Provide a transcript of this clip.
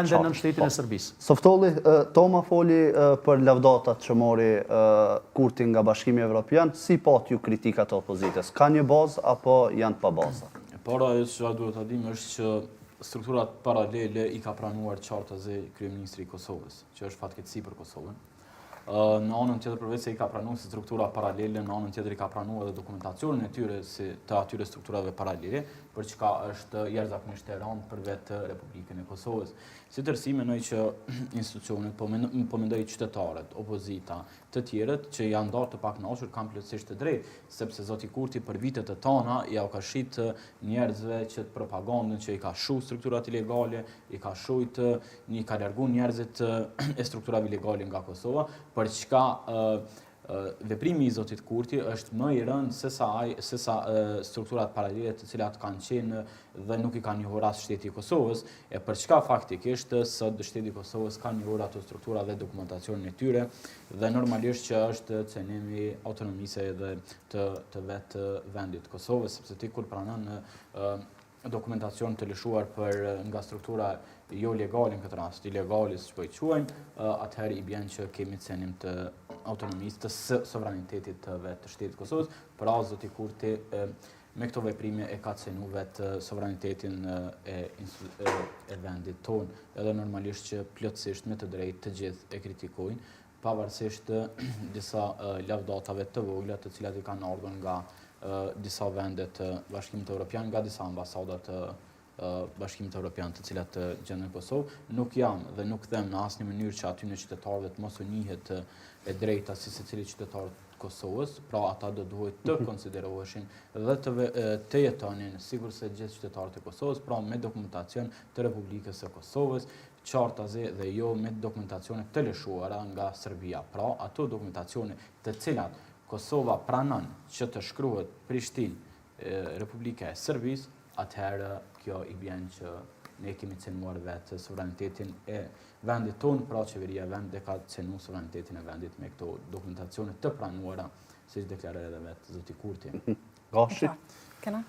ende në shtetin e Serbisë. Softolli, Toma foli për lavdatat që mori Kurti nga Bashkimi Evropian, si pat ju kritikat e opozitës? Ka një bazë apo janë pa baza? Para ajo që duhet ta dim është që strukturat paralele i ka pranuar qartazi kryeministri i Kosovës, që është fatkeqësi për Kosovën. Në anën tjetër përveç se i ka pranuar si struktura paralele, në anën tjetër i ka pranuar edhe dokumentacionin e tyre të atyre strukturave paralele, për çka është jashtëzakonisht e rëndë për vetë Republikën e Kosovës. Si tërësi mendoj që institucionet, po mendoj qytetarët, opozita, të tjerët që janë ndarë të pakënaqur kanë plotësisht të drejtë, sepse zoti Kurti për vitet e tona ja u ka shit njerëzve që të propagandën që i ka shu strukturat ilegale, i ka shujt, i ka largu njerëzit e strukturave ilegale nga Kosova, për çka veprimi i zotit Kurti është më i rëndë se sa strukturat paralele të cilat kanë qenë dhe nuk i kanë njohur as shteti i Kosovës, e për çka faktikisht sot shteti i Kosovës ka njohur ato struktura dhe dokumentacionin e tyre dhe normalisht që është cenimi autonomisë edhe të vetë vendit Kosovës, sepse ti kur pranon dokumentacion të lëshuar nga struktura jo legale në këtë rast, ilegale siç po i quajmë, atëherë i bën që kemi cenim të autonomisë, të sovranitetit të vetë shtetit Kosovës, pra zoti Kurti me këto veprime e ka cenu vetë sovranitetin e vendit tonë, edhe normalisht që plotësisht me të drejtë të gjithë e kritikojnë, pavarësisht disa lavdatave të vogla të cilat i kanë ardhur nga disa vende të Bashkimit Evropian, nga disa ambasada të Bashkimit Evropian të cilat gjenden në Kosovë, nuk jam dhe nuk them në asnjë mënyrë që aty në qytetarëve të mos u njihet e drejta si secili qytetar të Kosovës, pra ata do duhet të konsideroheshin dhe të jetonin sikur se gjithë qytetarët e Kosovës, pra me dokumentacion të Republikës së Kosovës, qartazi dhe jo me dokumentacione të lëshuara nga Serbia, pra ato dokumentacione të cilat Kosova pranon që të shkruhet Prishtinë Republika e Serbisë, atëherë kjo i bën që ne kemi cenuar vetë sovranitetin e vendit tonë, pra qeveria e vendit ka cenu sovranitetin e vendit me këto dokumentacione të pranuara, siç deklaroi edhe vetë zoti Kurti. Gashi? Kena?